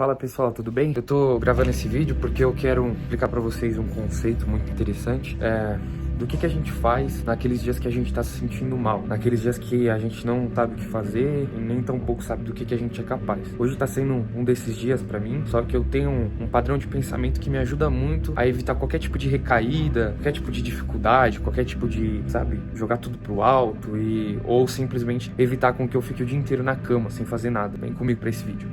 Fala pessoal, tudo bem? Eu tô gravando esse vídeo porque eu quero explicar pra vocês um conceito muito interessante do que a gente faz naqueles dias que a gente tá se sentindo mal, naqueles dias que a gente não sabe o que fazer e nem tão pouco sabe do que a gente é capaz. Hoje tá sendo um desses dias pra mim, só que eu tenho um padrão de pensamento que me ajuda muito a evitar qualquer tipo de recaída, qualquer tipo de dificuldade, qualquer tipo de, jogar tudo pro alto ou simplesmente evitar com que eu fique o dia inteiro na cama sem fazer nada. Vem comigo pra esse vídeo.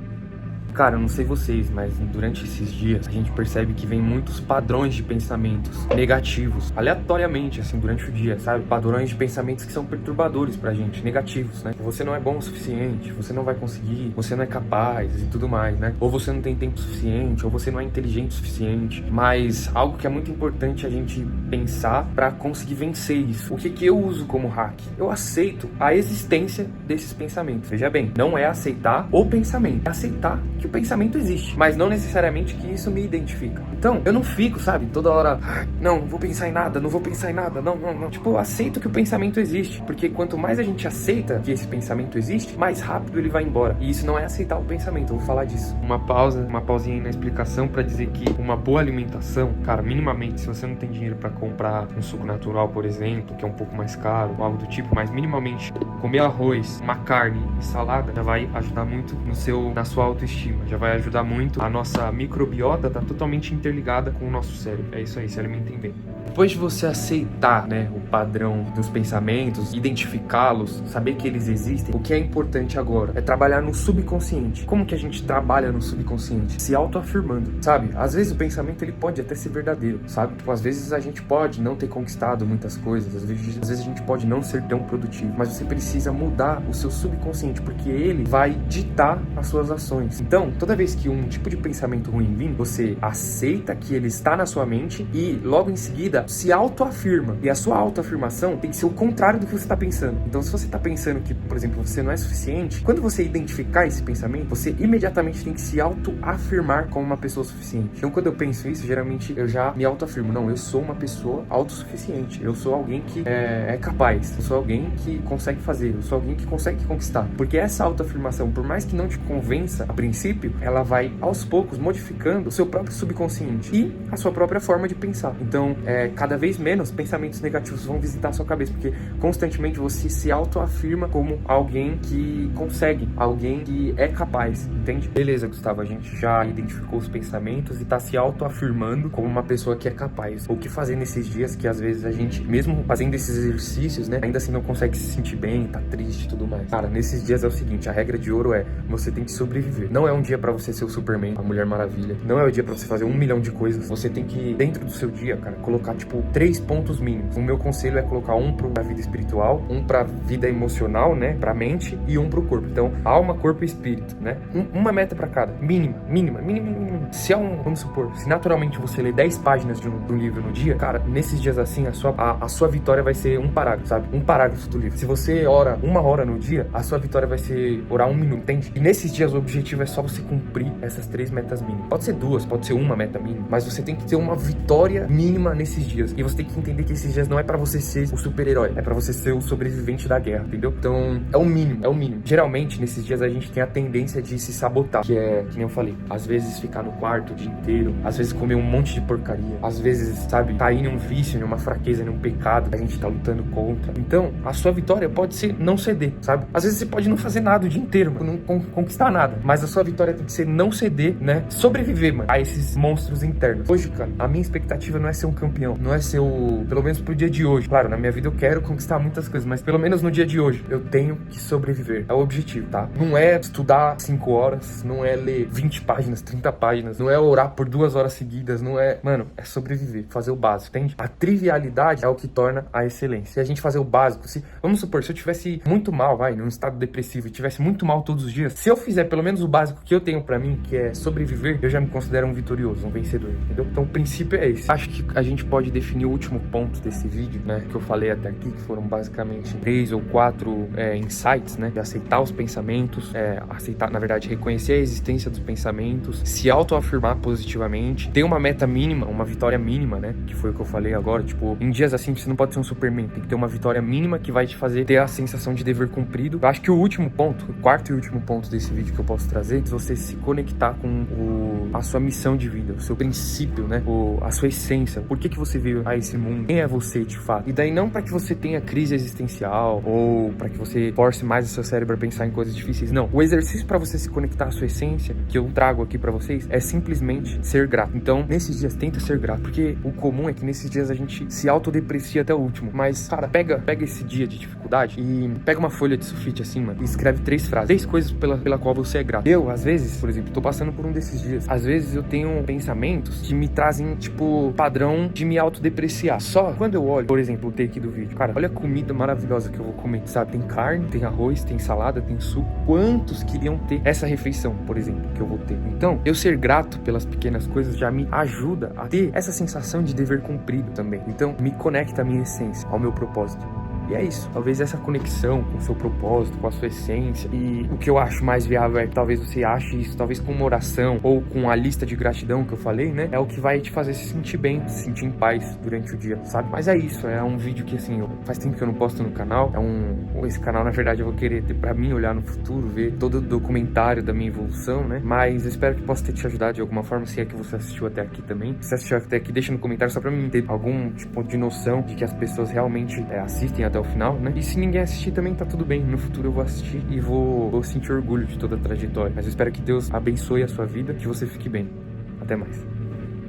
Cara, eu não sei vocês, mas durante esses dias a gente percebe que vem muitos padrões de pensamentos negativos, aleatoriamente, assim, durante o dia, sabe? Padrões de pensamentos que são perturbadores pra gente, negativos, né? Você não é bom o suficiente, você não vai conseguir, você não é capaz e tudo mais, né? Ou você não tem tempo suficiente, ou você não é inteligente o suficiente. Mas algo que é muito importante a gente pensar pra conseguir vencer isso. O que eu uso como hack? Eu aceito a existência desses pensamentos. Veja bem, não é aceitar o pensamento, é aceitar que o pensamento existe, mas não necessariamente que isso me identifica. Então, eu não fico, toda hora, não vou pensar em nada, não vou pensar em nada, não. Tipo, eu aceito que o pensamento existe, porque quanto mais a gente aceita que esse pensamento existe, mais rápido ele vai embora. E isso não é aceitar o pensamento, eu vou falar disso. Uma pausinha aí na explicação pra dizer que uma boa alimentação, cara, minimamente, se você não tem dinheiro pra comprar um suco natural, por exemplo, que é um pouco mais caro, ou algo do tipo, mas minimamente comer arroz, uma carne e salada já vai ajudar muito na sua autoestima. Já vai ajudar muito. A nossa microbiota tá totalmente interligada com o nosso cérebro. É isso aí, se alimentem bem. Depois de você aceitar, o padrão dos pensamentos, identificá-los, saber que eles existem, o que é importante agora é trabalhar no subconsciente. Como que a gente trabalha no subconsciente? Se autoafirmando, sabe? Às vezes o pensamento ele pode até ser verdadeiro, sabe? Tipo, às vezes a gente pode não ter conquistado muitas coisas, às vezes a gente pode não ser tão produtivo, mas você precisa mudar o seu subconsciente, porque ele vai ditar as suas ações. Então, toda vez que um tipo de pensamento ruim vir, você aceita que ele está na sua mente e logo em seguida se autoafirma. E a sua autoafirmação tem que ser o contrário do que você está pensando. Então, se você está pensando que, por exemplo, você não é suficiente, quando você identificar esse pensamento, você imediatamente tem que se autoafirmar como uma pessoa suficiente. Então, quando eu penso isso, geralmente eu já me autoafirmo. Não, eu sou uma pessoa autossuficiente. Eu sou alguém que é capaz. Eu sou alguém que consegue fazer. Eu sou alguém que consegue conquistar. Porque essa autoafirmação, por mais que não te convença a princípio, ela vai aos poucos modificando o seu próprio subconsciente e a sua própria forma de pensar. Então, cada vez menos pensamentos negativos vão visitar a sua cabeça, porque constantemente você se autoafirma como alguém que consegue, alguém que é capaz, entende? Beleza, Gustavo, a gente já identificou os pensamentos e tá se autoafirmando como uma pessoa que é capaz. O que fazer nesses dias que às vezes a gente, mesmo fazendo esses exercícios, ainda assim não consegue se sentir bem, tá triste e tudo mais. Cara, nesses dias é o seguinte, a regra de ouro é, você tem que sobreviver. Não é um dia pra você ser o Superman, a Mulher Maravilha. Não é o dia pra você fazer 1 milhão de coisas. Você tem que, dentro do seu dia, cara, colocar, 3 pontos mínimos. O meu conselho é colocar um pra vida espiritual, um pra vida emocional, pra mente, e um pro corpo. Então, alma, corpo e espírito, uma meta pra cada. Mínima. Se vamos supor, se naturalmente você lê 10 páginas de um livro no dia, cara, nesses dias assim, a sua vitória vai ser um parágrafo, sabe? Um parágrafo do livro. Se você ora 1 hora no dia, a sua vitória vai ser orar 1 minuto, entende? E nesses dias o objetivo é só você cumprir essas 3 metas mínimas. Pode ser 2, pode ser 1 meta mínima, mas você tem que ter uma vitória mínima nesses dias. E você tem que entender que esses dias não é pra você ser o super-herói, é pra você ser o sobrevivente da guerra, entendeu? Então, é o mínimo. Geralmente, nesses dias a gente tem a tendência de se sabotar, que nem eu falei, às vezes ficar no quarto o dia inteiro, às vezes comer um monte de porcaria, às vezes, cair em um vício, em uma fraqueza, em um pecado que a gente tá lutando contra. Então, a sua vitória pode ser não ceder, sabe? Às vezes você pode não fazer nada o dia inteiro, não conquistar nada, mas a sua vitória tem que ser não ceder, sobreviver, a esses monstros internos. Hoje, cara, a minha expectativa não é ser um campeão, não é ser pelo menos pro dia de hoje. Claro, na minha vida eu quero conquistar muitas coisas, mas pelo menos no dia de hoje, eu tenho que sobreviver. É o objetivo, tá? Não é estudar 5 horas, não é ler 20 páginas, 30 páginas, não é orar por 2 horas seguidas, não é... Mano, é sobreviver, fazer o básico, entende? A trivialidade é o que torna a excelência. Se a gente fazer o básico, vamos supor, se eu tivesse muito mal, num estado depressivo, e tivesse muito mal todos os dias, se eu fizer pelo menos o básico que eu tenho pra mim, que é sobreviver, eu já me considero um vitorioso, um vencedor, entendeu? Então o princípio é esse. Acho que a gente pode definir o último ponto desse vídeo, que eu falei até aqui, que foram basicamente 3 ou 4 insights, de aceitar os pensamentos, aceitar, na verdade, reconhecer a existência dos pensamentos, se autoafirmar positivamente, ter uma meta mínima, uma vitória mínima, que foi o que eu falei agora, em dias assim você não pode ser um Superman, tem que ter uma vitória mínima que vai te fazer ter a sensação de dever cumprido. Eu acho que o último ponto, o quarto e último ponto desse vídeo que eu posso trazer, se você se conectar com a sua missão de vida, o seu princípio, né? A sua essência. Por que você veio a esse mundo? Quem é você de fato? E daí não para que você tenha crise existencial ou para que você force mais o seu cérebro a pensar em coisas difíceis. Não. O exercício para você se conectar à sua essência, que eu trago aqui para vocês, é simplesmente ser grato. Então, nesses dias, tenta ser grato, porque o comum é que nesses dias a gente se autodeprecia até o último. Mas, cara, pega esse dia de dificuldade e pega uma folha de sulfite assim, mano, e escreve 3 frases, 3 coisas pela qual você é grato. Eu, às vezes, por exemplo, tô passando por um desses dias. Às vezes eu tenho pensamentos que me trazem, tipo, padrão de me autodepreciar. Só quando eu olho, por exemplo, o take do vídeo, cara, olha a comida maravilhosa que eu vou comer, sabe? Tem carne, tem arroz, tem salada, tem suco. Quantos queriam ter essa refeição, por exemplo, que eu vou ter? Então, eu ser grato pelas pequenas coisas já me ajuda a ter essa sensação de dever cumprido também. Então, me conecta à minha essência, ao meu propósito. E é isso, talvez essa conexão com o seu propósito, com a sua essência. E o que eu acho mais viável é que talvez você ache isso, talvez com uma oração ou com a lista de gratidão que eu falei, né? É o que vai te fazer se sentir bem, se sentir em paz durante o dia, sabe? Mas é isso, é um vídeo que assim, faz tempo que eu não posto no canal. Esse canal, na verdade, eu vou querer ter pra mim olhar no futuro, ver todo o documentário da minha evolução, né? Mas eu espero que possa ter te ajudado de alguma forma, se é que você assistiu até aqui também. Se assistiu até aqui, deixa no comentário só pra mim ter algum tipo de noção de que as pessoas realmente assistem até o final, né? E se ninguém assistir também tá tudo bem. No futuro eu vou assistir e vou sentir orgulho de toda a trajetória. Mas eu espero que Deus abençoe a sua vida, que você fique bem. Até mais.